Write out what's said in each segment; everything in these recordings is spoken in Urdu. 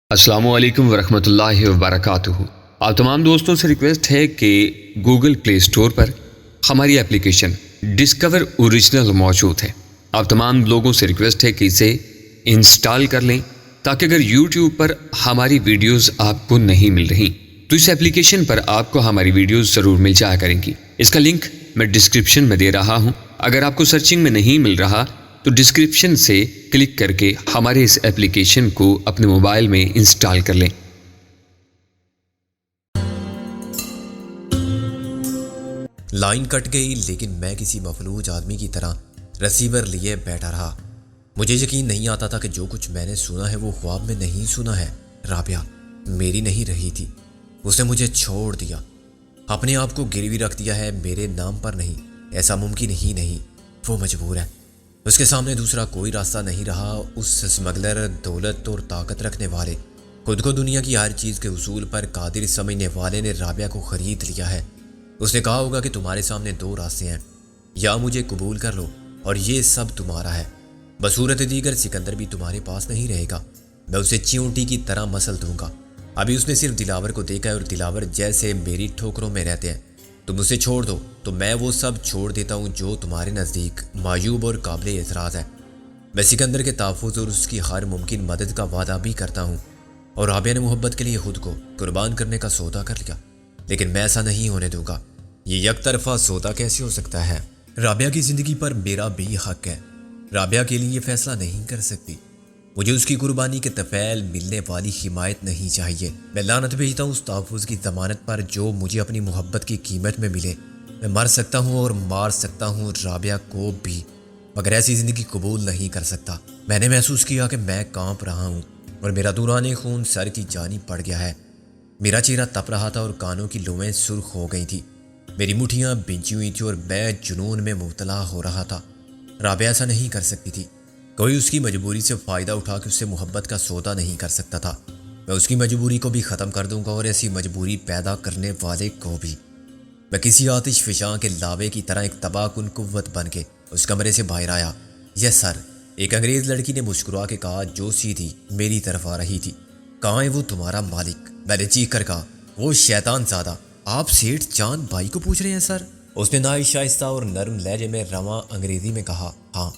السلام علیکم ورحمۃ اللہ وبرکاتہ۔ آپ تمام دوستوں سے ریکویسٹ ہے کہ گوگل پلے اسٹور پر ہماری اپلیکیشن ڈسکور اوریجنل موجود ہے۔ آپ تمام لوگوں سے ریکویسٹ ہے کہ اسے انسٹال کر لیں تاکہ اگر یوٹیوب پر ہماری ویڈیوز آپ کو نہیں مل رہی تو اس اپلیکیشن پر آپ کو ہماری ویڈیوز ضرور مل جایا کریں گی۔ اس کا لنک میں ڈسکرپشن میں دے رہا ہوں۔ اگر آپ کو سرچنگ میں نہیں مل رہا تو ڈسکرپشن سے کلک کر کے ہمارے اس اپلیکیشن کو اپنے موبائل میں انسٹال کر لیں۔ لائن کٹ گئی لیکن میں کسی مفلوج آدمی کی طرح ریسیور لیے بیٹھا رہا۔ مجھے یقین نہیں آتا تھا کہ جو کچھ میں نے سنا ہے وہ خواب میں نہیں سنا ہے۔ رابعہ میری نہیں رہی تھی، اس نے مجھے چھوڑ دیا، اپنے آپ کو گروی رکھ دیا ہے، میرے نام پر نہیں۔ ایسا ممکن ہی نہیں، وہ مجبور ہے۔ اس کے سامنے دوسرا کوئی راستہ نہیں رہا۔ اس اسمگلر، دولت اور طاقت رکھنے والے، خود کو دنیا کی ہر چیز کے اصول پر قادر سمجھنے والے نے رابعہ کو خرید لیا ہے۔ اس نے کہا ہوگا کہ تمہارے سامنے دو راستے ہیں، یا مجھے قبول کر لو اور یہ سب تمہارا ہے، بصورت دیگر سکندر بھی تمہارے پاس نہیں رہے گا، میں اسے چیونٹی کی طرح مسل دوں گا۔ ابھی اس نے صرف دلاور کو دیکھا ہے اور دلاور جیسے میری ٹھوکروں میں رہتے ہیں۔ تم اسے چھوڑ دو تو میں وہ سب چھوڑ دیتا ہوں جو تمہارے نزدیک معیوب اور قابل اعتراض ہے۔ میں سکندر کے تحفظ اور اس کی ہر ممکن مدد کا وعدہ بھی کرتا ہوں، اور رابعہ نے محبت کے لیے خود کو قربان کرنے کا سودا کر لیا، لیکن میں ایسا نہیں ہونے دوں گا۔ یہ یک طرفہ سودا کیسے ہو سکتا ہے؟ رابعہ کی زندگی پر میرا بھی حق ہے، رابعہ کے لیے یہ فیصلہ نہیں کر سکتی۔ مجھے اس کی قربانی کے طفیل ملنے والی حمایت نہیں چاہیے۔ میں لعنت بھیجتا ہوں اس تحفظ کی ضمانت پر جو مجھے اپنی محبت کی قیمت میں ملے۔ میں مر سکتا ہوں اور مار سکتا ہوں رابعہ کو بھی، مگر ایسی زندگی قبول نہیں کر سکتا۔ میں نے محسوس کیا کہ میں کانپ رہا ہوں اور میرا دوران خون سر کی جانب پڑ گیا ہے۔ میرا چہرہ تپ رہا تھا اور کانوں کی لویں سرخ ہو گئی تھی، میری مٹھیاں بھینچی ہوئی تھی اور میں جنون میں مبتلا ہو رہا تھا۔ رابعہ ایسا نہیں کر سکتی تھی، کوئی اس کی مجبوری سے فائدہ اٹھا کے اس سے محبت کا سودا نہیں کر سکتا تھا۔ میں اس کی مجبوری کو بھی ختم کر دوں گا اور ایسی مجبوری پیدا کرنے والے کو بھی۔ میں کسی آتش فشاں کے لاوے کی طرح ایک تباہ کن قوت بن کے اس کمرے سے باہر آیا۔ یس سر، ایک انگریز لڑکی نے مسکرا کے کہا جو سیدھی میری طرف آ رہی تھی۔ کہاں ہے وہ تمہارا مالک؟ میں نے چیخ کر کہا۔ وہ شیطان زادہ، آپ سیٹھ چاند بھائی کو پوچھ رہے ہیں سر؟ اس نے نہایت شائستہ اور نرم لہجے میں رواں انگریزی میں کہا، ہاں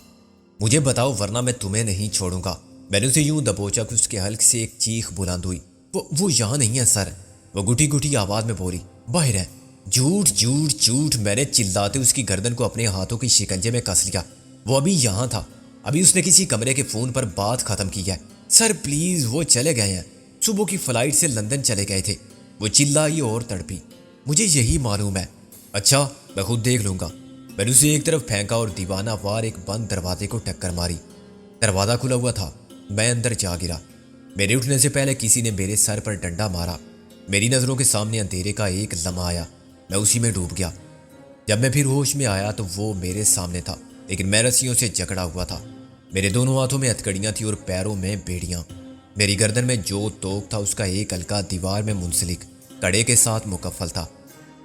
مجھے بتاؤ ورنہ میں تمہیں نہیں چھوڑوں گا۔ میں نے اسے یوں دبوچا کہ اس کے حلق سے ایک چیخ بلند ہوئی۔ وہ یہاں نہیں ہے سر، وہ گٹی گٹی آواز میں بولی، باہر ہے۔ جھوٹ جھوٹ جھوٹ، میں نے چلاتے اس کی گردن کو اپنے ہاتھوں کی شکنجے میں کس لیا۔ وہ ابھی یہاں تھا، ابھی اس نے کسی کمرے کے فون پر بات ختم کی ہے۔ سر پلیز، وہ چلے گئے ہیں، صبح کی فلائٹ سے لندن چلے گئے تھے۔ وہ چلائی اور تڑپی، مجھے یہی معلوم ہے۔ اچھا میں خود دیکھ لوں گا۔ میں نے اسے ایک طرف پھینکا اور دیوانہ وار ایک بند دروازے کو ٹکر ماری۔ دروازہ کھلا ہوا تھا، میں اندر جا گرا۔ میرے اٹھنے سے پہلے کسی نے میرے سر پر ڈنڈا مارا۔ میری نظروں کے سامنے اندھیرے کا ایک لمحہ آیا، میں اسی میں ڈوب گیا۔ جب میں پھر ہوش میں آیا تو وہ میرے سامنے تھا، لیکن میں رسیوں سے جکڑا ہوا تھا۔ میرے دونوں ہاتھوں میں ہتھکڑیاں تھیں اور پیروں میں بیڑیاں۔ میری گردن میں جو توک تھا اس کا ایک حلقہ دیوار میں منسلک کڑے کے ساتھ مکفل تھا۔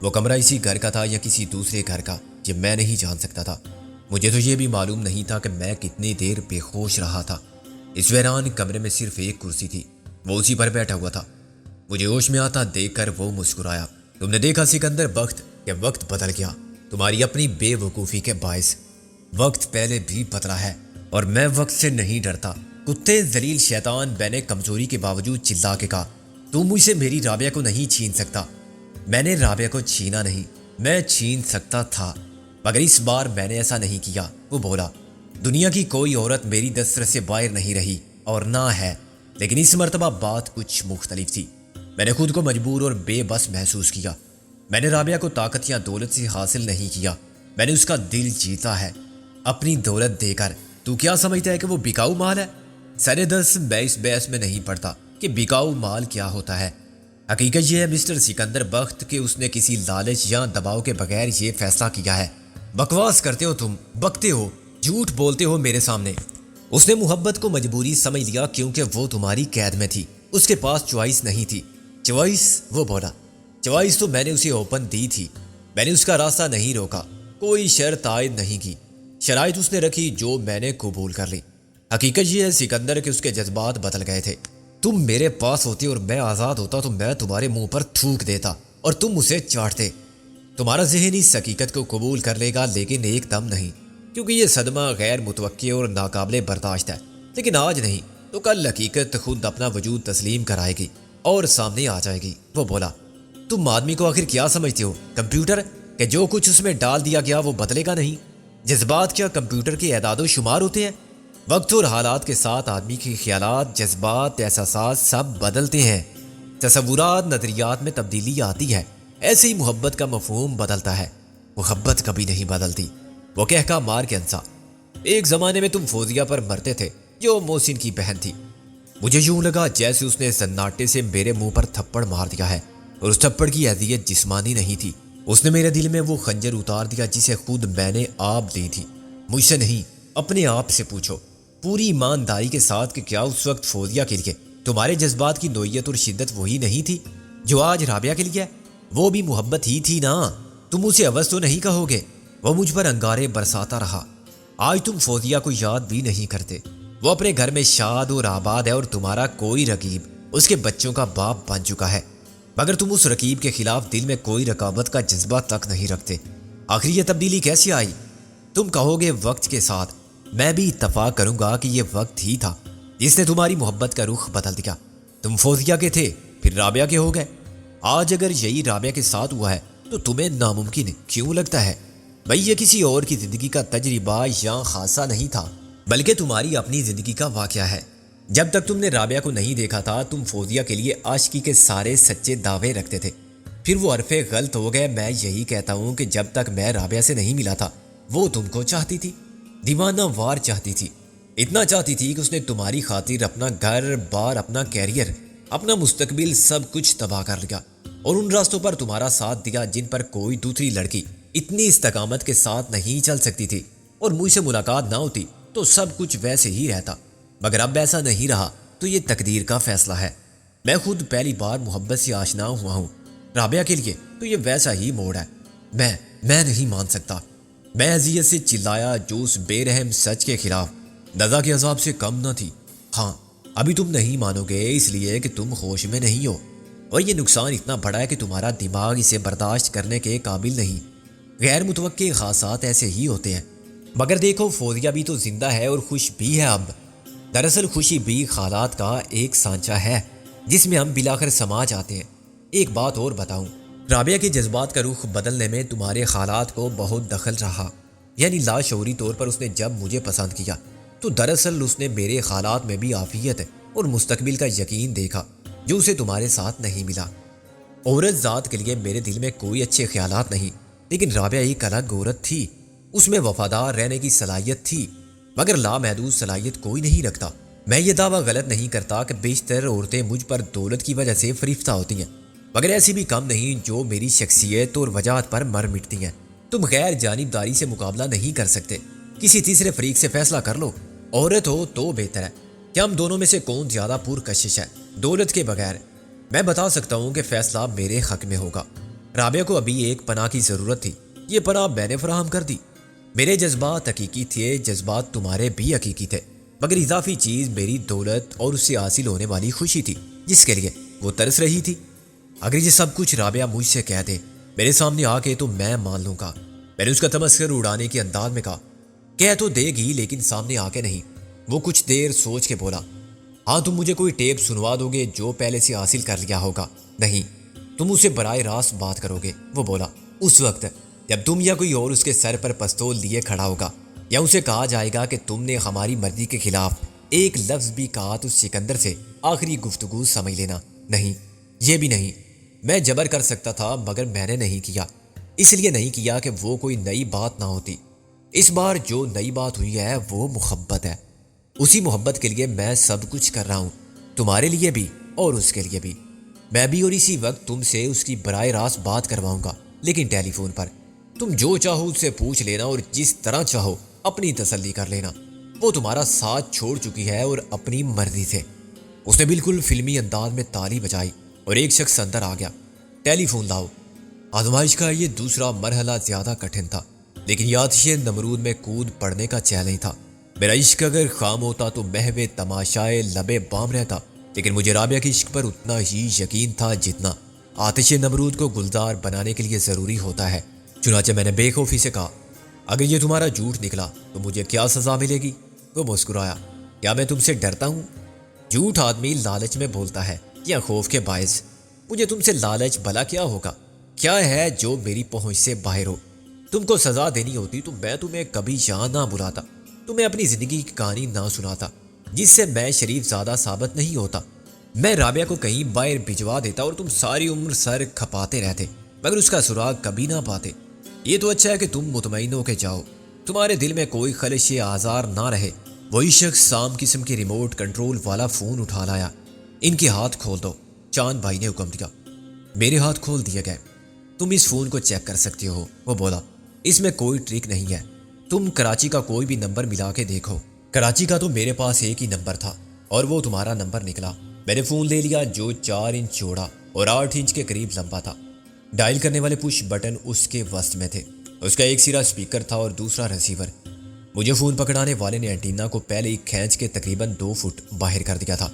وہ کمرہ اسی گھر کا تھا یا کسی دوسرے گھر کا، یہ میں نہیں جان سکتا تھا۔ مجھے تو یہ بھی معلوم نہیں تھا کہ میں کتنی دیر بے ہوش رہا تھا۔ اس ویران کمرے میں صرف ایک کرسی تھی، وہ اسی پر بیٹھا ہوا تھا۔ مجھے ہوش میں آتا دیکھ کر وہ مسکرایا۔ تم نے دیکھا سکندر وقت کہ وقت بدل گیا، تمہاری اپنی بے وقوفی کے باعث۔ وقت پہلے بھی بدلا ہے اور میں وقت سے نہیں ڈرتا۔ کتے ذلیل شیطان، میں نے کمزوری کے باوجود چلا کے کہا، تم مجھ سے میری رابعہ کو نہیں چھین سکتا۔ میں نے رابعہ کو چھینا نہیں، میں چھین سکتا تھا، مگر اس بار میں نے ایسا نہیں کیا۔ وہ بولا، دنیا کی کوئی عورت میری دسترس سے باہر نہیں رہی اور نہ ہے، لیکن اس مرتبہ بات کچھ مختلف تھی۔ میں نے خود کو مجبور اور بے بس محسوس کیا۔ میں نے رابعہ کو طاقت یا دولت سے حاصل نہیں کیا، میں نے اس کا دل جیتا ہے اپنی دولت دے کر۔ تو کیا سمجھتا ہے کہ وہ بکاؤ مال ہے؟ سر دس میں اس بحث میں نہیں پڑتا کہ بکاؤ مال کیا ہوتا ہے۔ حقیقت یہ ہے مسٹر سکندر بخت کہ اس نے کسی لالچ یا دباؤ کے بغیر یہ فیصلہ کیا ہے۔ بکواس کرتے ہو تم، بکتے ہو، جھوٹ بولتے ہو میرے سامنے۔ اس نے محبت کو مجبوری سمجھ لیا کیونکہ وہ تمہاری قید میں تھی، اس کے پاس چوائس نہیں تھی۔ چوائس؟ وہ بولا، چوائس تو میں نے اسے اوپن دی تھی، میں نے اس کا راستہ نہیں روکا، کوئی شرط عائد نہیں کی۔ شرائط اس نے رکھی جو میں نے قبول کر لی۔ حقیقت یہ ہے سکندر کہ اس کے جذبات بدل گئے تھے۔ تم میرے پاس ہوتے اور میں آزاد ہوتا تو میں تمہارے منہ پر تھوک دیتا اور تم اسے چاٹتے۔ تمہارا ذہن اس حقیقت کو قبول کر لے گا لیکن ایک دم نہیں، کیونکہ یہ صدمہ غیر متوقع اور ناقابل برداشت ہے۔ لیکن آج نہیں تو کل حقیقت خود اپنا وجود تسلیم کرائے گی اور سامنے آ جائے گی۔ وہ بولا، تم آدمی کو آخر کیا سمجھتے ہو؟ کمپیوٹر کہ جو کچھ اس میں ڈال دیا گیا وہ بدلے گا نہیں؟ جذبات کیا کمپیوٹر کے اعداد و شمار ہوتے ہیں؟ وقت اور حالات کے ساتھ آدمی کے خیالات، جذبات، احساسات سب بدلتے ہیں۔ تصورات، نظریات میں تبدیلی آتی ہے۔ ایسے ہی محبت کا مفہوم بدلتا ہے، محبت کبھی نہیں بدلتی۔ وہ کہہ مار کے انسا، ایک زمانے میں تم فوزیہ پر مرتے تھے جو محسن کی بہن تھی۔ مجھے یوں لگا جیسے اس نے سناٹے سے میرے منہ پر تھپڑ مار دیا ہے، اور اس تھپڑ کی اذیت جسمانی نہیں تھی، اس نے میرے دل میں وہ خنجر اتار دیا جسے خود میں نے آپ لی تھی۔ مجھ سے نہیں، اپنے آپ سے پوچھو پوری ایمانداری کے ساتھ کہ کیا اس وقت فوزیہ کے لیے تمہارے جذبات کی نوعیت اور شدت وہی نہیں تھی جو آج رابعہ کے لیے؟ وہ بھی محبت ہی تھی نا، تم اسے عوض تو نہیں کہو گے؟ وہ مجھ پر انگارے برساتا رہا۔ آج تم فوزیہ کو یاد بھی نہیں کرتے، وہ اپنے گھر میں شاد اور آباد ہے اور تمہارا کوئی رقیب اس کے بچوں کا باپ بن چکا ہے، مگر تم اس رقیب کے خلاف دل میں کوئی رقابت کا جذبہ تک نہیں رکھتے۔ آخر یہ تبدیلی کیسے آئی؟ تم کہو گے وقت کے ساتھ، میں بھی اتفاق کروں گا کہ یہ وقت ہی تھا جس نے تمہاری محبت کا رخ بدل دیا۔ تم فوزیہ کے تھے، پھر رابعہ کے ہو گئے۔ آج اگر یہی رابعہ کے ساتھ ہوا ہے تو تمہیں ناممکن کیوں لگتا ہے؟ بھئی یہ کسی اور کی زندگی کا تجربہ یا خاصہ نہیں تھا، بلکہ تمہاری اپنی زندگی کا واقعہ ہے۔ جب تک تم نے رابعہ کو نہیں دیکھا تھا تم فوزیہ کے لیے عاشقی کے سارے سچے دعوے رکھتے تھے، پھر وہ عرفے غلط ہو گئے۔ میں یہی کہتا ہوں کہ جب تک میں رابعہ سے نہیں ملا تھا وہ تم کو چاہتی تھی، دیوانہ وار چاہتی تھی، اتنا چاہتی تھی کہ اس نے تمہاری خاطر اپنا گھر بار، اپنا کیریئر، اپنا مستقبل سب کچھ تباہ کر لیا، اور ان راستوں پر تمہارا ساتھ دیا جن پر کوئی دوسری لڑکی اتنی استقامت کے ساتھ نہیں چل سکتی تھی۔ اور مجھ سے ملاقات نہ ہوتی تو سب کچھ ویسے ہی رہتا، مگر اب ایسا نہیں رہا تو یہ تقدیر کا فیصلہ ہے۔ میں خود پہلی بار محبت سے آشنا ہوا ہوں، رابعہ کے لیے تو یہ ویسا ہی موڑ ہے۔ میں نہیں مان سکتا۔ میں اذیت سے چلایا جو اس بے رحم سچ کے خلاف نزا کے عذاب سے کم نہ تھی۔ ہاں، ابھی تم نہیں مانو گے اس لیے کہ تم ہوش میں نہیں ہو، اور یہ نقصان اتنا بڑا ہے کہ تمہارا دماغ اسے برداشت کرنے کے قابل نہیں۔ غیر متوقع خاصات ایسے ہی ہوتے ہیں، مگر دیکھو فوزیہ بھی تو زندہ ہے اور خوش بھی ہے اب۔ دراصل خوشی بھی حالات کا ایک سانچہ ہے جس میں ہم بلاخر سما جاتے ہیں۔ ایک بات اور بتاؤں، رابعہ کے جذبات کا رخ بدلنے میں تمہارے حالات کو بہت دخل رہا، یعنی لاشعوری طور پر اس نے جب مجھے پسند کیا تو دراصل اس نے میرے حالات میں بھی عافیت اور مستقبل کا یقین دیکھا جو اسے تمہارے ساتھ نہیں ملا۔ عورت ذات کے لیے میرے دل میں کوئی اچھے خیالات نہیں، لیکن رابعہ ایک الگ عورت تھی، اس میں وفادار رہنے کی صلاحیت تھی، مگر لامحدود صلاحیت کوئی نہیں رکھتا۔ میں یہ دعویٰ غلط نہیں کرتا کہ بیشتر عورتیں مجھ پر دولت کی وجہ سے فریفتہ ہوتی ہیں، مگر ایسی بھی کم نہیں جو میری شخصیت اور وجاہت پر مر مٹتی ہیں۔ تم غیر جانبداری سے مقابلہ نہیں کر سکتے، کسی تیسرے فریق سے فیصلہ کر لو۔ عورت ہو تو بہتر ہے۔ کیا ہم دونوں میں سے کون زیادہ پرکشش ہے دولت کے بغیر؟ میں بتا سکتا ہوں کہ فیصلہ میرے حق میں ہوگا۔ رابعہ کو ابھی ایک پناہ کی ضرورت تھی، یہ پناہ میں نے فراہم کر دی۔ میرے جذبات حقیقی تھے، جذبات تمہارے بھی حقیقی تھے، مگر اضافی چیز میری دولت اور اس سے حاصل ہونے والی خوشی تھی جس کے لیے وہ ترس رہی تھی۔ اگر یہ سب کچھ رابعہ مجھ سے کہہ دے میرے سامنے آ کے تو میں مان لوں گا۔ میں نے اس کا تمسخر اڑانے کے انداز میں کہا، کہہ تو دے گی لیکن سامنے آ کے نہیں۔ وہ کچھ دیر سوچ کے بولا، ہاں تم مجھے کوئی ٹیپ سنوا دو گے جو پہلے سے حاصل کر لیا ہوگا؟ نہیں، تم اسے براہ راست بات کرو گے۔ وہ بولا، اس وقت جب تم یا کوئی اور اس کے سر پر پستول لیے کھڑا ہوگا، یا اسے کہا جائے گا کہ تم نے ہماری مرضی کے خلاف ایک لفظ بھی کہا تو سکندر سے آخری گفتگو سمجھ لینا۔ نہیں، یہ بھی نہیں۔ میں جبر کر سکتا تھا مگر میں نے نہیں کیا، اس لیے نہیں کیا کہ وہ کوئی نئی بات نہ ہوتی۔ اس بار جو نئی بات ہوئی ہے وہ محبت ہے۔ اسی محبت کے لیے میں سب کچھ کر رہا ہوں، تمہارے لیے بھی اور اس کے لیے بھی۔ میں بھی اور اسی وقت تم سے اس کی براہ راست بات کرواؤں گا، لیکن ٹیلی فون پر۔ تم جو چاہو اس سے پوچھ لینا اور جس طرح چاہو اپنی تسلی کر لینا۔ وہ تمہارا ساتھ چھوڑ چکی ہے اور اپنی مرضی سے۔ اس نے بالکل فلمی انداز میں تالی بجائی اور ایک شخص اندر آ گیا۔ ٹیلی فون لاؤ۔ آزمائش کا یہ دوسرا مرحلہ زیادہ کٹھن تھا، لیکن یہ آتش نمرود میں کود پڑنے کا چیلنج تھا۔ میرا عشق اگر خام ہوتا تو محو تماشائے لبے بام رہتا، لیکن مجھے رابعہ کے عشق پر اتنا ہی یقین تھا جتنا آتش نمرود کو گلزار بنانے کے لیے ضروری ہوتا ہے۔ چنانچہ میں نے بے خوفی سے کہا، اگر یہ تمہارا جھوٹ نکلا تو مجھے کیا سزا ملے گی؟ وہ مسکرایا، کیا میں تم سے ڈرتا ہوں؟ جھوٹ آدمی لالچ میں بولتا ہے یا خوف کے باعث؟ مجھے تم سے لالچ بھلا کیا ہوگا؟ کیا ہے جو میری پہنچ سے باہر ہو؟ تم کو سزا دینی ہوتی تو میں تمہیں کبھی یہاں نہ بلاتا، تمہیں اپنی زندگی کی کہانی نہ سناتا جس سے میں شریف زیادہ ثابت نہیں ہوتا۔ میں رابعہ کو کہیں باہر بھجوا دیتا اور تم ساری عمر سر کھپاتے رہتے مگر اس کا سراغ کبھی نہ پاتے۔ یہ تو اچھا ہے کہ تم مطمئن ہو کے جاؤ، تمہارے دل میں کوئی خلش یا آزار نہ رہے۔ وہی شخص سام قسم کے ریموٹ کنٹرول والا فون اٹھا لایا۔ ان کے ہاتھ کھول دو، چاند بھائی نے حکم دیا۔ میرے ہاتھ کھول دیے گئے۔ تم اس فون کو چیک کر سکتے ہو، وہ بولا، اس میں کوئی ٹرک نہیں ہے، تم کراچی کا کوئی بھی نمبر ملا کے دیکھو۔ کراچی کا تو میرے پاس ایک ہی نمبر تھا اور وہ تمہارا نمبر نکلا۔ میں نے فون لے لیا جو 4 انچ چوڑا اور 8 انچ کے قریب لمبا تھا۔ ڈائل کرنے والے پش بٹن اس کے وسط میں تھے، اس کا ایک سرا اسپیکر تھا اور دوسرا ریسیور۔ مجھے فون پکڑانے والے نے اینٹینا کو پہلے ہی کھینچ کے تقریباً 2 فٹ باہر کر دیا تھا۔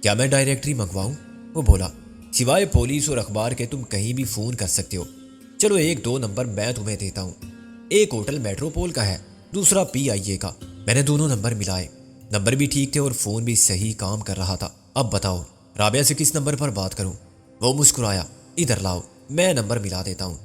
کیا میں ڈائریکٹری منگواؤں؟ وہ بولا، سوائے پولیس اور اخبار کے تم کہیں بھی فون کر سکتے ہو۔ چلو 1-2 نمبر میں تمہیں دیتا ہوں، ایک ہوٹل میٹروپول کا ہے، دوسرا PIA کا۔ میں نے دونوں نمبر ملائے، نمبر بھی ٹھیک تھے اور فون بھی صحیح کام کر رہا تھا۔ اب بتاؤ رابعہ سے کس نمبر پر بات کروں؟ وہ مسکرایا، ادھر لاؤ میں نمبر ملا دیتا ہوں۔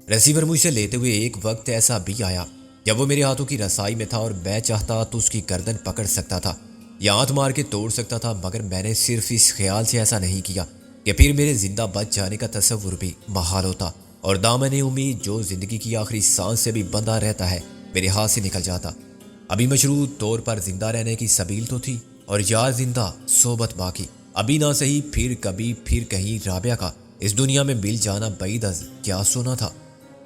ریسیور مجھ سے لیتے ہوئے ایک وقت ایسا بھی آیا جب وہ میرے ہاتھوں کی رسائی میں تھا اور میں چاہتا تو اس کی گردن پکڑ سکتا تھا یا ہاتھ مار کے توڑ سکتا تھا، مگر میں نے صرف اس خیال سے ایسا نہیں کیا کہ پھر میرے زندہ بچ جانے کا تصور بھی محال ہوتا اور دامن امید جو زندگی کی آخری سانس سے بھی بندھا رہتا ہے میرے ہاتھ سے نکل جاتا۔ ابھی مشروط طور پر زندہ رہنے کی سبیل تو تھی، اور یار زندہ صحبت باقی۔ ابھی نہ صحیح پھر کبھی پھر کہیں رابعہ کا اس دنیا میں مل جانا بعید از کیا سونا تھا۔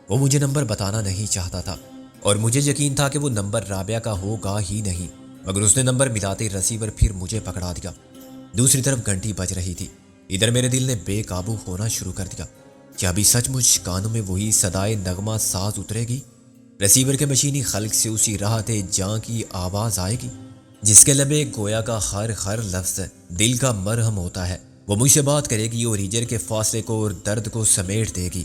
وہ مجھے نمبر بتانا نہیں چاہتا تھا اور مجھے یقین تھا کہ وہ نمبر رابعہ کا ہوگا ہی نہیں، مگر اس نے نمبر ملاتے رسیور پھر مجھے پکڑا دیا۔ دوسری طرف گھنٹی بج رہی تھی، ادھر میرے دل نے بے قابو ہونا شروع کر دیا۔ کیا ابھی سچ مچ کانوں میں وہی صدائے نغمہ ساز اترے گی؟ ریسیور کے مشینی خلق سے اسی راحت جاں کی آواز آئے گی جس کے لبے گویا کا ہر لفظ دل کا مرہم ہوتا ہے۔ وہ مجھ سے بات کرے گی اور ہجر کے فاصلے کو اور درد کو سمیٹ دے گی۔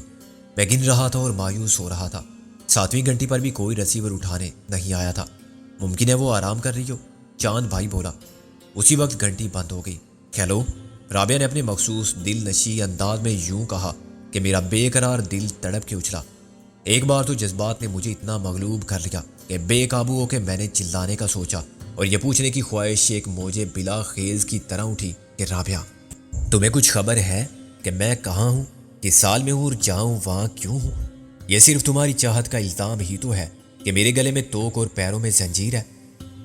میں گن رہا تھا اور مایوس ہو رہا تھا۔ 7ویں گھنٹی پر بھی کوئی ریسیور اٹھانے نہیں آیا تھا۔ ممکن ہے وہ آرام کر رہی ہو، چاند بھائی بولا۔ اسی وقت گھنٹی بند ہو گئی۔ ہیلو، رابعہ نے اپنے مخصوص دل نشی انداز میں یوں کہا کہ میرا بے قرار دل تڑپ کے اچھلا۔ ایک بار تو جذبات نے مجھے اتنا مغلوب کر لیا کہ بے قابو ہو کے میں نے چلانے کا سوچا اور یہ پوچھنے کی خواہش ایک موجے بلا خیز کی طرح اٹھی کہ رابعہ، تمہیں کچھ خبر ہے کہ میں کہاں ہوں، کس سال میں ہوں اور جاؤں وہاں کیوں ہوں؟ یہ صرف تمہاری چاہت کا الزام ہی تو ہے کہ میرے گلے میں توک اور پیروں میں زنجیر ہے،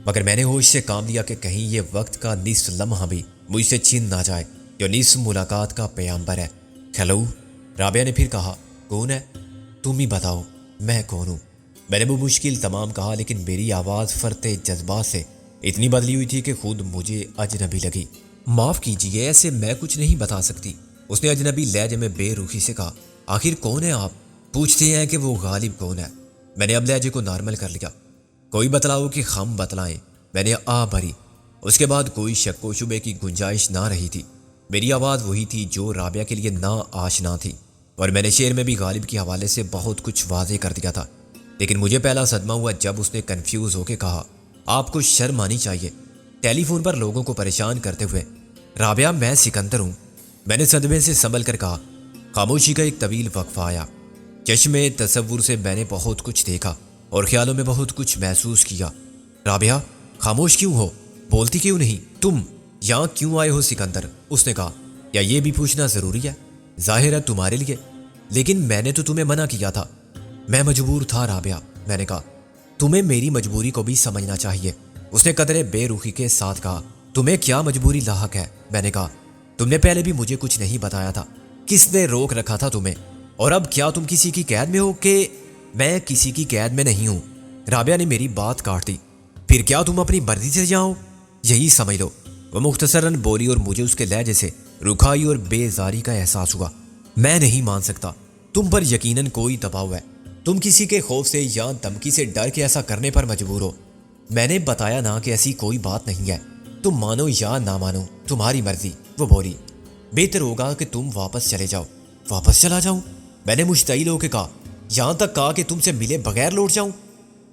مگر میں نے ہوش سے کام لیا کہ کہیں یہ وقت کا نصف لمحہ بھی مجھ سے چھن نہ جائے جو نصف ملاقات کا پیامبر ہے۔ ہیلو، رابعہ نے پھر کہا، کون ہے؟ تم ہی بتاؤ میں کون ہوں؟ میں نے وہ مشکل تمام کہا، لیکن میری آواز فرتے جذبات سے اتنی بدلی ہوئی تھی کہ خود مجھے اجنبی لگی۔ معاف کیجیے، ایسے میں کچھ نہیں بتا سکتی، اس نے اجنبی لہجے میں بے رخی سے کہا۔ آخر کون ہے آپ؟ پوچھتے ہیں کہ وہ غالب کون ہے؟ میں نے اب لہجے کو نارمل کر لیا۔ کوئی بتلاؤ کہ ہم بتلائیں، میں نے آ بھری۔ اس کے بعد کوئی شک و شبے کی گنجائش نہ رہی تھی۔ میری آواز وہی تھی جو رابعہ کے لیے نا آشنا تھی، اور میں نے شعر میں بھی غالب کے حوالے سے بہت کچھ واضح کر دیا تھا۔ لیکن مجھے پہلا صدمہ ہوا جب اس نے کنفیوز ہو کے کہا، آپ کو شرم آنی چاہیے ٹیلی فون پر لوگوں کو پریشان کرتے ہوئے۔ رابعہ، میں سکندر ہوں، میں نے صدمے سے سنبھل کر کہا۔ خاموشی کا ایک طویل وقفہ آیا۔ چشمے تصور سے میں نے بہت کچھ دیکھا اور خیالوں میں بہت کچھ محسوس کیا۔ رابعہ، خاموش کیوں ہو؟ بولتی کیوں نہیں؟ تم یہاں کیوں آئے ہو سکندر؟ اس نے کہا۔ کیا یہ بھی پوچھنا ضروری ہے؟ ظاہر ہے تمہارے لیے، لیکن میں نے تو تمہیں منع کیا تھا۔ میں مجبور تھا رابعہ، میں نے کہا۔ تمہیں میری مجبوری کو بھی سمجھنا چاہیے، اس نے قدرے بے رخی کے ساتھ کہا۔ تمہیں کیا مجبوری لاحق ہے؟ میں نے کہا۔ تم نے پہلے بھی مجھے کچھ نہیں بتایا تھا، کس نے روک رکھا تھا تمہیں؟ اور اب کیا تم کسی کی قید میں ہو؟ کہ میں کسی کی قید میں نہیں ہوں، رابعہ نے میری بات کاٹ دی۔ پھر کیا تم اپنی مرضی سے جاؤ؟ یہی سمجھ لو، وہ مختصراً بولی اور مجھے اس کے لہجے سے رکھائی اور بیزاری کا احساس ہوا۔ میں نہیں مان سکتا، تم پر یقیناً کوئی دباؤ ہے، تم کسی کے خوف سے یا دھمکی سے ڈر کے ایسا کرنے پر مجبور ہو۔ میں نے بتایا نا کہ ایسی کوئی بات نہیں ہے، تم مانو یا نہ مانو تمہاری مرضی۔ وہ بولی بہتر ہوگا کہ تم واپس چلے جاؤ۔ واپس چلا جاؤں؟ میں نے مشتعل ہو کے کہا، یہاں تک کہا کہ تم سے ملے بغیر لوٹ جاؤں؟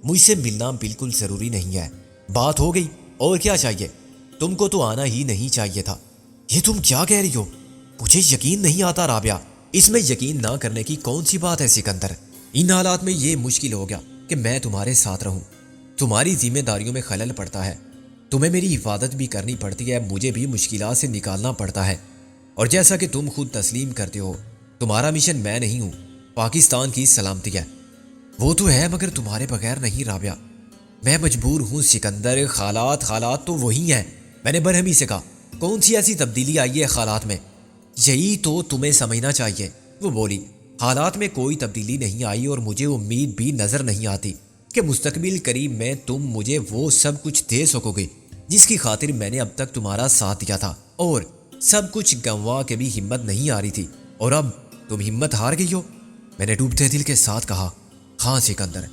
مجھ سے ملنا بالکل ضروری نہیں ہے، بات ہو گئی، اور کیا چاہیے؟ تم کو تو آنا ہی نہیں چاہیے تھا۔ یہ تم کیا کہہ رہی ہو؟ مجھے یقین نہیں آتا رابعہ، اس میں یقین نہ کرنے کی کون سی بات ہے سکندر؟ ان حالات میں یہ مشکل ہو گیا کہ میں تمہارے ساتھ رہوں، تمہاری ذمہ داریوں میں خلل پڑتا ہے، تمہیں میری حفاظت بھی کرنی پڑتی ہے، مجھے بھی مشکلات سے نکالنا پڑتا ہے، اور جیسا کہ تم خود تسلیم کرتے ہو تمہارا مشن میں نہیں ہوں، پاکستان کی سلامتی ہے۔ وہ تو ہے مگر تمہارے بغیر نہیں رابعہ، میں مجبور ہوں سکندر، حالات تو وہی ہیں۔ میں نے برہمی سے کہا، کون سی ایسی تبدیلی آئی ہے حالات میں؟ یہی تو تمہیں سمجھنا چاہیے۔ وہ بولی، حالات میں کوئی تبدیلی نہیں آئی، اور مجھے امید بھی نظر نہیں آتی کہ مستقبل قریب میں تم مجھے وہ سب کچھ دے سکو گے جس کی خاطر میں نے اب تک تمہارا ساتھ دیا تھا، اور سب کچھ گنوا کے بھی ہمت نہیں آ رہی تھی، اور اب تم ہمت ہار گئی ہو۔ میں نے ڈوبتے دل کے ساتھ کہا، ہاں سکندر،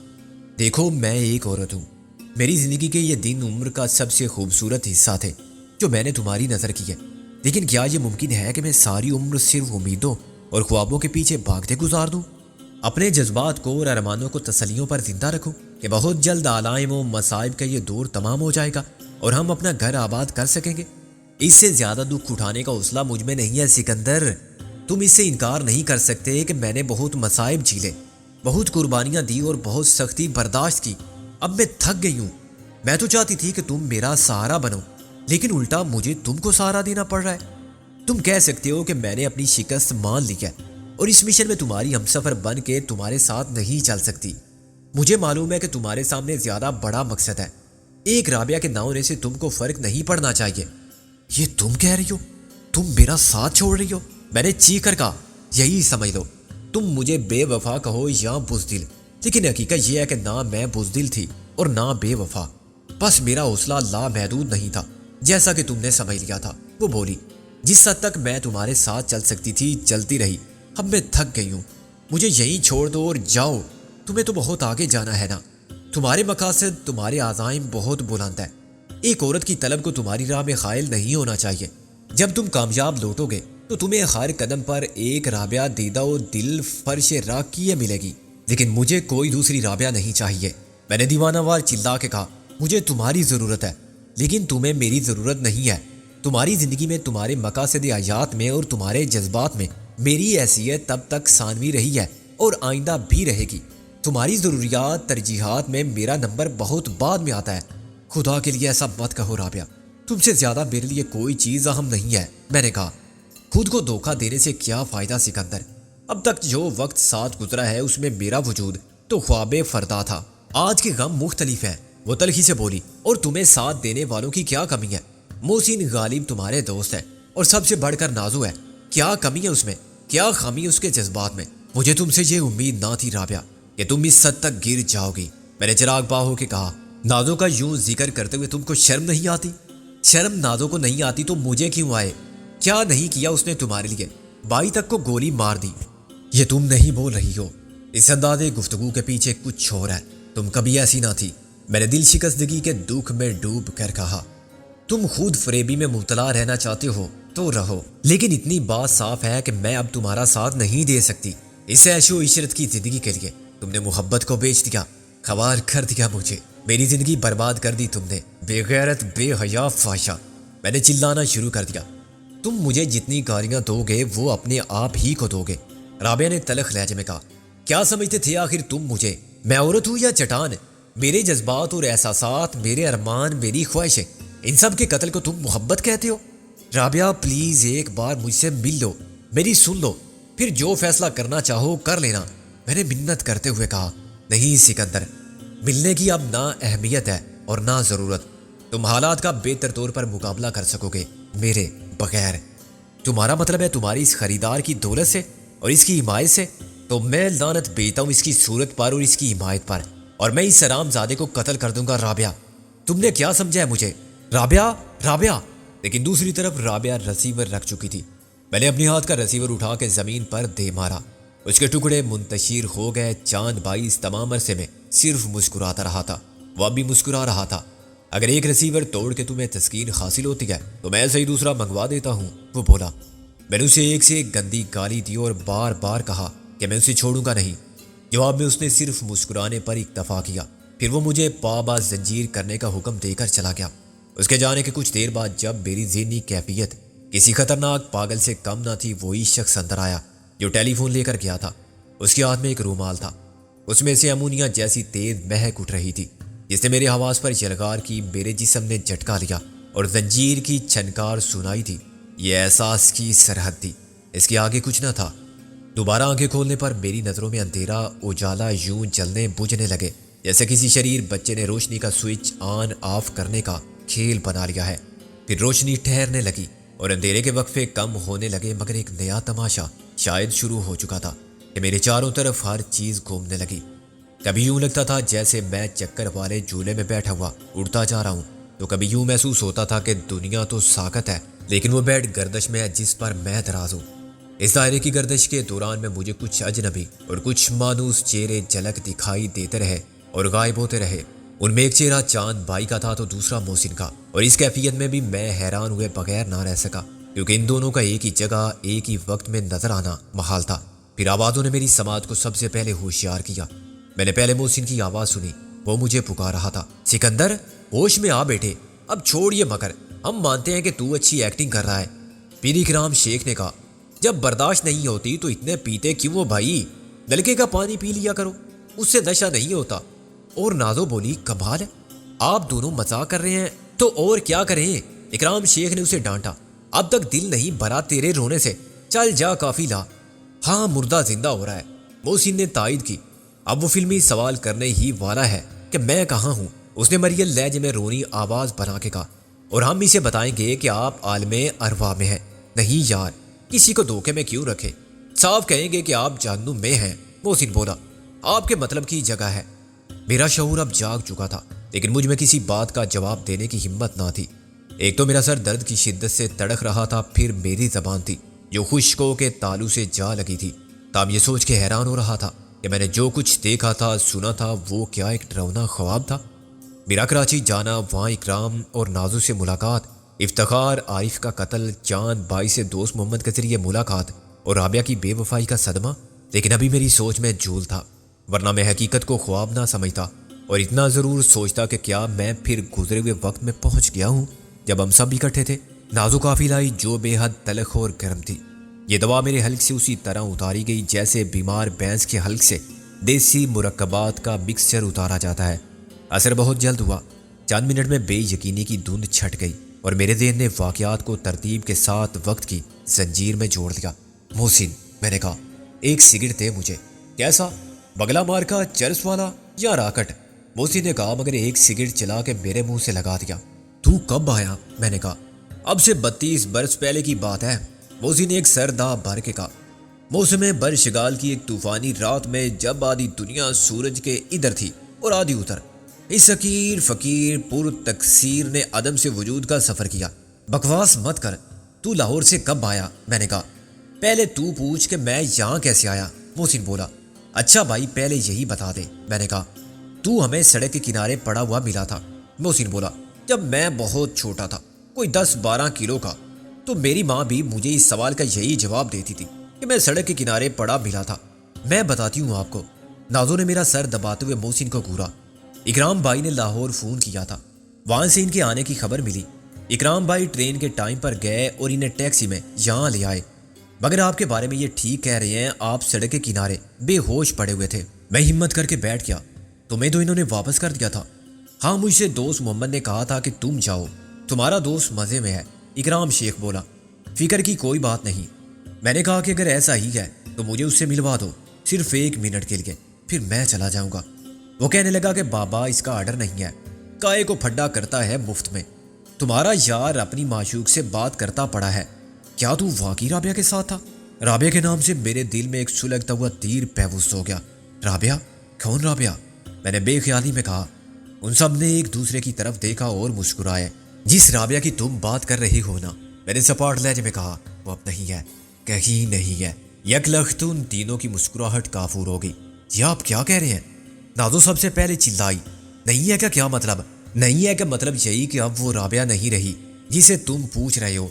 دیکھو میں ایک عورت ہوں، میری زندگی کے یہ دن عمر کا سب سے خوبصورت حصہ تھے جو میں نے تمہاری نظر کی ہے، لیکن کیا یہ ممکن ہے کہ میں ساری عمر صرف امیدوں اور خوابوں کے پیچھے بھاگتے گزار دوں؟ اپنے جذبات کو اور ارمانوں کو تسلیوں پر زندہ رکھوں کہ بہت جلد علائم و مصائب کا یہ دور تمام ہو جائے گا اور ہم اپنا گھر آباد کر سکیں گے۔ اس سے زیادہ دکھ اٹھانے کا حوصلہ مجھ میں نہیں ہے سکندر۔ تم اس سے انکار نہیں کر سکتے کہ میں نے بہت مصائب جھیلے، بہت قربانیاں دی اور بہت سختی برداشت کی۔ اب میں تھک گئی ہوں۔ میں تو چاہتی تھی کہ تم میرا سہارا بنو، لیکن الٹا مجھے تم کو سہارا دینا پڑ رہا ہے۔ تم کہہ سکتے ہو کہ میں نے اپنی شکست مان لی ہے اور اس مشن میں تمہاری ہمسفر بن کے تمہارے ساتھ نہیں چل سکتی۔ مجھے معلوم ہے کہ تمہارے سامنے زیادہ بڑا مقصد ہے، ایک رابعہ کے نہ ہونے سے تم کو فرق نہیں پڑنا چاہیے۔ یہ تم کہہ رہی ہو؟ تم میرا ساتھ چھوڑ رہی ہو؟ میں نے چیخ کر کہا، یہی سمجھ لو، تم مجھے بے وفا کہو یا بزدل، لیکن حقیقت یہ ہے کہ نہ میں بزدل تھی اور نہ بے وفا، بس میرا حوصلہ لامحدود نہیں تھا جیسا کہ تم نے سمجھ لیا تھا۔ وہ بولی، جس حد تک میں تمہارے ساتھ چل سکتی تھی چلتی رہی، اب میں تھک گئی ہوں، مجھے یہیں چھوڑ دو اور جاؤ۔ تمہیں تو بہت آگے جانا ہے نا، تمہارے مقاصد، تمہارے عزائم بہت بلند ہے۔ ایک عورت کی طلب کو تمہاری راہ میں خائل نہیں ہونا چاہیے۔ جب تم کامیاب لوٹو گے تو تمہیں ہر قدم پر ایک رابعہ دیدہ و دل فرش راہ کیے ملے گی، لیکن مجھے کوئی دوسری رابعہ نہیں چاہیے۔ میں نے دیوانہ وار چلا کے کہا، مجھے تمہاری ضرورت ہے، لیکن تمہیں میری ضرورت نہیں ہے۔ تمہاری زندگی میں، تمہارے مقاصد حیات میں اور تمہارے جذبات میں میری حیثیت تب تک ثانوی رہی ہے اور آئندہ بھی رہے گی۔ تمہاری ضروریات، ترجیحات میں میرا نمبر بہت بعد میں آتا ہے۔ خدا کے لیے ایسا مت کہو رابعہ، تم سے زیادہ میرے لیے کوئی چیز اہم نہیں ہے۔ میں نے کہا، خود کو دھوکہ دینے سے کیا فائدہ سکندر؟ اب تک جو وقت ساتھ گزرا ہے اس میں میرا وجود تو خواب فردا تھا، آج کے غم مختلف ہیں۔ وہ تلخی سے بولی، اور تمہیں ساتھ دینے والوں کی کیا کمی ہے؟ محسن غالب تمہارے دوست ہے اور سب سے بڑھ کر نازو ہے، کیا کمی ہے اس میں؟ کیا خامی اس کے جذبات میں؟ مجھے تم سے یہ امید نہ تھی رابعہ کہ تم اس حد تک گر جاؤ گی۔ میں نے چراغ باہ ہو کے کہا، نازو کا یوں ذکر کرتے ہوئے تم کو شرم نہیں آتی؟ شرم نازو کو نہیں آتی تو مجھے کیوں آئے؟ کیا نہیں کیا اس نے تمہارے لیے؟ بائی تک کو گولی مار دی۔ یہ تم نہیں بول رہی ہو، اس انداز گفتگو کے پیچھے کچھ اور ہے، تم کبھی ایسی نہ تھی۔ میں نے دل شکستگی کے دکھ میں ڈوب کر کہا، تم خود فریبی میں مبتلا رہنا چاہتے ہو تو رہو، لیکن اتنی بات صاف ہے کہ میں اب تمہارا ساتھ نہیں دے سکتی۔ اس عیش و عشرت کی زندگی کے لیے تم نے محبت کو بیچ دیا، خوار کر دیا مجھے، میری زندگی برباد کر دی تم نے، بے غیرت، بے حیا، فحشہ۔ میں نے چلانا شروع کر دیا، تم مجھے جتنی گالیاں دو گے وہ اپنے آپ ہی کو دو گے۔ رابعہ نے تلخ لہجے میں کہا، کیا سمجھتے تھے آخر تم مجھے؟ میں عورت ہوں یا چٹان؟ میرے جذبات اور احساسات، میرے ارمان، میری خواہشیں، ان سب کے قتل کو تم محبت کہتے ہو؟ رابعہ پلیز ایک بار مجھ سے مل لو، میری سن لو، پھر جو فیصلہ کرنا چاہو کر لینا۔ میں نے منت کرتے ہوئے کہا، نہیں سکندر، ملنے کی اب نہ اہمیت ہے اور نہ ضرورت، تم حالات کا بہتر طور پر مقابلہ کر سکو گے میرے بغیر۔ تمہارا مطلب ہے تمہاری اس خریدار کی دولت سے اور اس کی حمایت سے؟ تو میں لعنت بیتا ہوں اس کی صورت پر اور اس کی حمایت پر، اور میں اس حرام زادے کو قتل کر دوں گا۔ رابعہ، تم نے کیا سمجھا ہے مجھے؟ رابعہ، رابعہ! لیکن دوسری طرف رابعہ رسیور رکھ چکی تھی۔ میں نے اپنے ہاتھ کا رسیور اٹھا کے زمین پر دے مارا، اس کے ٹکڑے منتشر ہو گئے۔ چاند بھائی اس تمام عرصے میں صرف مسکراتا رہا تھا، وہ اب بھی مسکرا رہا تھا۔ اگر ایک ریسیور توڑ کے تمہیں تسکین حاصل ہوتی ہے تو میں ایسا ہی دوسرا منگوا دیتا ہوں، وہ بولا۔ میں نے اسے ایک سے ایک گندی گالی دی اور بار بار کہا کہ میں اسے چھوڑوں گا نہیں۔ جواب میں اس نے صرف مسکرانے پر اکتفا کیا، پھر وہ مجھے پابا زنجیر کرنے کا حکم دے کر چلا گیا۔ اس کے جانے کے کچھ دیر بعد جب میری ذہنی کیفیت کسی خطرناک پاگل سے کم نہ تھی، وہی شخص اندر آیا جو ٹیلی فون لے کر گیا تھا۔ اس کے ہاتھ میں ایک رومال تھا، اس میں سے امونیا جیسی تیز مہک اٹھ رہی تھی جس نے میرے حواس پر یلغار کی، میرے جسم نے جھٹکا لیا اور زنجیر کی چھنکار سنائی تھی۔ یہ احساس کی سرحد تھی، اس کے آگے کچھ نہ تھا۔ دوبارہ آنکھیں کھولنے پر میری نظروں میں اندھیرا اجالا یوں جلنے بجھنے لگے جیسے کسی شریر بچے نے روشنی کا سوئچ آن آف کرنے کا کھیل بنا لیا ہے۔ پھر روشنی ٹھہرنے لگی اور اندھیرے کے وقفے کم ہونے لگے، مگر ایک نیا تماشا شاید شروع ہو چکا تھا کہ میرے چاروں طرف ہر چیز گھومنے لگی۔ کبھی یوں لگتا تھا جیسے میں چکر والے جھولے میں بیٹھا ہوا اڑتا جا رہا ہوں، تو کبھی یوں محسوس ہوتا تھا کہ دنیا تو ساکت ہے لیکن وہ بیٹ گردش میں ہے جس پر میں دراز ہوں۔ اس دائرے کی گردش کے دوران میں مجھے کچھ اجنبی اور کچھ مانوس چہرے جھلک دکھائی دیتے رہے اور غائب ہوتے رہے۔ ان میں ایک چہرہ چاند بھائی کا تھا تو دوسرا محسن کا، اور اس کیفیت میں بھی میں حیران ہوئے بغیر نہ رہ سکا کیونکہ ان دونوں کا ایک ہی جگہ ایک ہی وقت میں نظر آنا محال تھا۔ پھر آوازوں نے میری سماعت کو سب سے پہلے ہوشیار کیا۔ میں نے پہلے محسن کی آواز سنی، وہ مجھے پکار رہا تھا، سکندر ہوش میں آ بیٹے، اب چھوڑ یہ مکر، ہم مانتے ہیں کہ تو اچھی ایکٹنگ کر رہا ہے۔ پیر اکرام شیخ نے کہا، جب برداشت نہیں ہوتی تو اتنے پیتے کیوں ہو بھائی، نلکے کا پانی پی لیا کرو، اس سے نشہ نہیں ہوتا۔ اور نازو بولی، کمال ہے، آپ دونوں مذاق کر رہے ہیں تو اور کیا کریں؟ اکرام شیخ نے اسے ڈانٹا، اب تک دل نہیں بھرا تیرے رونے سے، چل جا کافی لا۔ ہاں مردہ زندہ ہو رہا ہے، محسن نے تائید کی۔ اب وہ فلمی سوال کرنے ہی والا ہے کہ میں کہاں ہوں، اس نے مریل لہجے میں رونی آواز بنا کے کہا، اور ہم اسے بتائیں گے کہ آپ عالم ارواح میں ہیں۔ نہیں یار، کسی کو دھوکے میں کیوں رکھے، صاف کہیں گے کہ آپ جہنم میں ہیں، محسن بولا، آپ کے مطلب کی جگہ ہے۔ میرا شعور اب جاگ چکا تھا لیکن مجھ میں کسی بات کا جواب دینے کی ہمت نہ تھی۔ ایک تو میرا سر درد کی شدت سے تڑک رہا تھا، پھر میری زبان تھی جو خشکوں کے تالو سے جا لگی تھی۔ تاب یہ سوچ کے حیران ہو رہا تھا کہ میں نے جو کچھ دیکھا تھا سنا تھا وہ کیا ایک ڈراؤنا خواب تھا۔ میرا کراچی جانا، وہاں اکرام اور نازو سے ملاقات، افتخار عارف کا قتل، چاند بھائی سے دوست محمد کے ذریعے ملاقات اور رابعہ کی بے وفائی کا صدمہ، لیکن ابھی میری سوچ میں جھول تھا، ورنہ میں حقیقت کو خواب نہ سمجھتا اور اتنا ضرور سوچتا کہ کیا میں پھر گزرے ہوئے وقت میں پہنچ گیا ہوں جب ہم سب اکٹھے تھے۔ نازو کافی لائی جو بے حد تلخ اور گرم تھی۔ یہ دوا میرے حلق سے اسی طرح اتاری گئی جیسے بیمار بھینس کے حلق سے دیسی مرکبات کا مکسچر اتارا جاتا ہے۔ اثر بہت جلد ہوا، چند منٹ میں بے یقینی کی دھند چھٹ گئی اور میرے ذہن نے واقعات کو ترتیب کے ساتھ وقت کی زنجیر میں جوڑ دیا۔ محسن، میں نے کہا، ایک سگریٹ دے مجھے۔ کیسا، بگلا مار کا، چرس والا یا راکٹ؟ محسن نے کہا مگر ایک سگریٹ چلا کے میرے منہ سے لگا دیا۔ تو کب آیا؟ میں نے کہا، اب سے 32 برس پہلے کی بات ہے، محسن نے ایک سر دہ بھر کے کہا۔ موسم برشگال کی ایک طوفانی رات میں جب آدھی دنیا سورج کے ادھر تھی اور آدھی ادھر، اس حقیر فقیر پر تکثیر نے عدم سے وجود کا سفر کیا۔ بکواس مت کر، تو لاہور سے کب آیا؟ میں نے کہا۔ پہلے تو پوچھ کہ میں یہاں کیسے آیا، محسن بولا۔ اچھا بھائی پہلے یہی بتا دے، میں نے کہا۔ تو ہمیں سڑک کے کنارے پڑا ہوا ملا تھا، محسن بولا، جب میں بہت چھوٹا تھا، کوئی 10-12 کلو کا۔ تو میری ماں بھی مجھے اس سوال کا یہی جواب دیتی تھی کہ میں سڑک کے کنارے پڑا ملا تھا۔ میں بتاتی ہوں آپ کو۔ نازو نے میرا سر دباتے ہوئے محسن کو گھورا۔ اکرام بھائی نے لاہور فون کیا تھا، وہاں سے ان کے آنے کی خبر ملی۔ اکرام بھائی ٹرین کے ٹائم پر گئے اور انہیں ٹیکسی میں یہاں لے آئے، مگر آپ کے بارے میں یہ ٹھیک کہہ رہے ہیں، آپ سڑک کے کنارے بے ہوش پڑے ہوئے تھے۔ میں ہمت کر کے بیٹھ گیا۔ تمہیں تو انہوں نے واپس کر دیا تھا؟ ہاں، مجھ سے دوست محمد نے کہا تھا کہ تم جاؤ، تمہارا دوست مزے میں ہے، اکرام شیخ بولا۔ فکر کی کوئی بات نہیں، میں نے کہا کہ اگر ایسا ہی ہے تو مجھے اس سے ملوا دو، صرف 1 منٹ کے لیے، پھر میں چلا جاؤں گا۔ وہ کہنے لگا کہ بابا اس کا آرڈر نہیں ہے، کائے کو پھڈا کرتا ہے مفت میں، تمہارا یار اپنی معشوق سے بات کرتا پڑا ہے۔ کیا تو واقعی رابعہ کے ساتھ تھا؟ رابعہ کے نام سے میرے دل میں ایک سلگتا ہوا تیر پیوست ہو گیا۔ رابعہ؟ کون رابعہ؟ میں نے بے خیالی میں کہا۔ ان سب نے ایک دوسرے کی طرف دیکھا اور مسکرائے۔ جس رابعہ کی تم بات کر رہی ہو نا، میں نے سپاٹ لہجے میں کہا، وہ اب نہیں ہے، کہیں نہیں ہے۔ یک لخت ان تینوں کی مسکراہٹ کافور ہو گئی۔ یہ آپ کیا کہہ رہے ہیں؟ نازو سب سے پہلے چلائی۔ نہیں ہے کیا مطلب؟ نہیں ہے کہ مطلب یہی کہ اب وہ رابعہ نہیں رہی جسے تم پوچھ رہے ہو،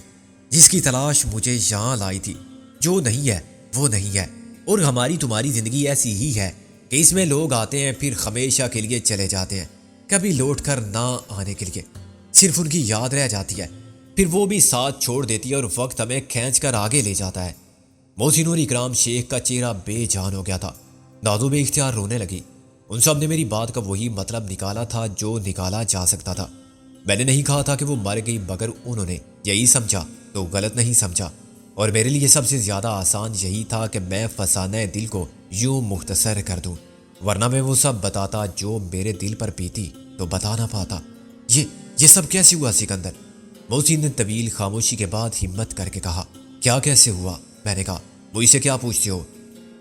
جس کی تلاش مجھے یہاں لائی تھی؟ جو نہیں ہے وہ نہیں ہے، اور ہماری تمہاری زندگی ایسی ہی ہے کہ اس میں لوگ آتے ہیں پھر ہمیشہ کے لیے چلے جاتے ہیں، کبھی لوٹ کر نہ آنے کے لیے، صرف ان کی یاد رہ جاتی ہے، پھر وہ بھی ساتھ چھوڑ دیتی ہے اور وقت ہمیں کھینچ کر آگے لے جاتا ہے۔ محسن اور اکرام شیخ کا چہرہ بے جان ہو گیا تھا۔ دادو بے اختیار رونے لگی۔ ان سب نے میری بات کا وہی مطلب نکالا تھا جو نکالا جا سکتا تھا۔ میں نے نہیں کہا تھا کہ وہ مر گئی، مگر انہوں نے یہی سمجھا تو غلط نہیں سمجھا، اور میرے لیے سب سے زیادہ آسان یہی تھا کہ میں فسانہ دل کو یوں مختصر کر دوں، ورنہ میں وہ سب بتاتا جو میرے دل پر پیتی تو بتا نہ پاتا۔ یہ سب کیسے ہوا سکندر؟ محسن نے طویل خاموشی کے بعد ہمت کر کے کہا۔ کیا کیسے ہوا؟ میں نے کہا۔ مجھ سے کیا پوچھتے ہو؟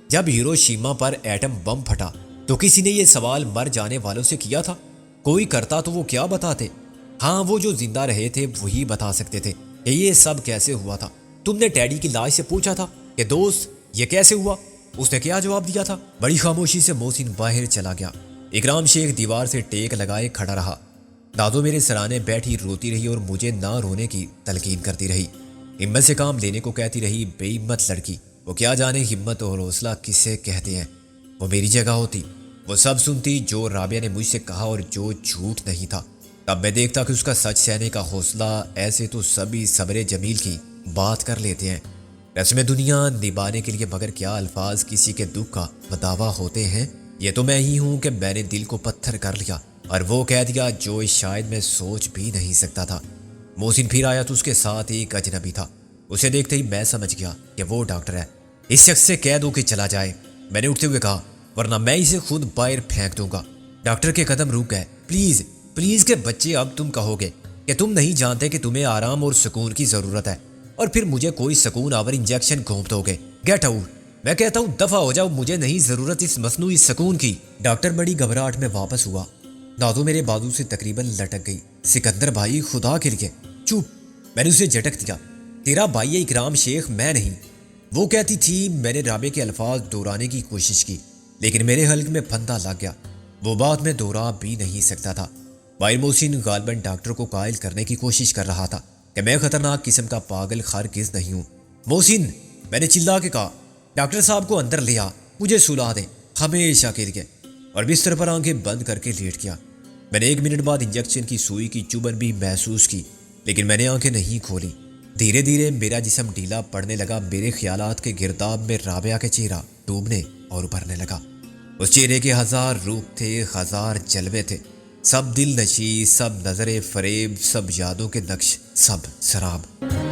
جب ہیروشیما پر ایٹم بم پھٹا تو کسی نے یہ سوال مر جانے والوں سے کیا تھا؟ کوئی کرتا تو وہ کیا بتاتے؟ ہاں، وہ جو زندہ رہے تھے وہی بتا سکتے تھے کہ یہ سب کیسے ہوا تھا۔ تم نے ٹیڈی کی لاش سے پوچھا تھا کہ دوست یہ کیسے ہوا؟ اس نے کیا جواب دیا تھا؟ بڑی خاموشی سے محسن باہر چلا گیا۔ اکرام شیخ دیوار سے ٹیک لگائے کھڑا رہا۔ دادو میرے سرانے بیٹھی روتی رہی اور مجھے نہ رونے کی تلقین کرتی رہی، ہمت سے کام لینے کو کہتی رہی۔ بے ہمت لڑکی، وہ کیا جانے ہمت اور حوصلہ کسے کہتے ہیں۔ وہ میری جگہ ہوتی، وہ سب سنتی جو رابعہ نے مجھ سے کہا اور جو جھوٹ نہیں تھا۔ تب میں دیکھتا کہ اس کا سچ سہنے کا حوصلہ، ایسے تو سبھی صبر جمیل کی بات کر لیتے ہیں رسم دنیا نبھانے کے لیے، مگر کیا الفاظ کسی کے دکھ کا مداوا ہوتے ہیں؟ یہ تو میں ہی ہوں کہ میں نے دل کو پتھر کر لیا اور وہ کہہ دیا جو شاید میں سوچ بھی نہیں سکتا تھا۔ محسن پھر آیا تو اس کے ساتھ ایک اجنبی تھا۔ اسے دیکھتے ہی میں سمجھ گیا کہ وہ ڈاکٹر ہے۔ اس شخص سے کہہ دو کہ چلا جائے، میں نے اٹھتے ہوئے کہا، ورنہ میں اسے خود باہر پھینک دوں گا۔ ڈاکٹر کے قدم رک گئے۔ پلیز پلیز کے بچے، اب تم کہو گے کہ تم نہیں جانتے کہ تمہیں آرام اور سکون کی ضرورت ہے، اور پھر مجھے کوئی سکون آور انجیکشن گھونپ دو گے۔ گیٹ آؤٹ، میں کہتا ہوں دفع ہو جاؤ، مجھے نہیں ضرورت اس مصنوعی سکون کی۔ ڈاکٹر بڑی گھبراہٹ میں واپس ہوا۔ دادو میرے بازو سے تقریباً لٹک گئی۔ سکندر بھائی، خدا کے لیے چپ، میں نے اسے جھٹک دیا۔ تیرا بھائی ہے اکرام شیخ، میں نہیں۔ وہ کہتی تھی۔ میں نے رابعہ کے الفاظ دہرانے کی کوشش کی، لیکن میرے حلق میں پھندا لگ گیا۔ وہ بات میں دوہرا بھی نہیں سکتا تھا۔ باہر محسن غالباً ڈاکٹر کو قائل کرنے کی کوشش کر رہا تھا کہ میں خطرناک قسم کا پاگل ہرگز نہیں ہوں۔ محسن، میں نے چلا کے کہا، ڈاکٹر صاحب کو اندر لے آ، مجھے سلا دیں ہمیشہ کے لیے، اور بستر پر آنکھیں بند کر کے لیٹ گیا۔ میں نے 1 منٹ بعد انجیکشن کی سوئی کی چبھن بھی محسوس کی، لیکن میں نے آنکھیں نہیں کھولی۔ دھیرے دھیرے میرا جسم ڈھیلا پڑنے لگا۔ میرے خیالات کے گرداب میں رابعہ کے چہرہ ڈوبنے اور ابھرنے لگا۔ اس چہرے کے 1000 روپ تھے، 1000 جلوے تھے، سب دل نشی، سب نظر فریب، سب یادوں کے نقش، سب سراب۔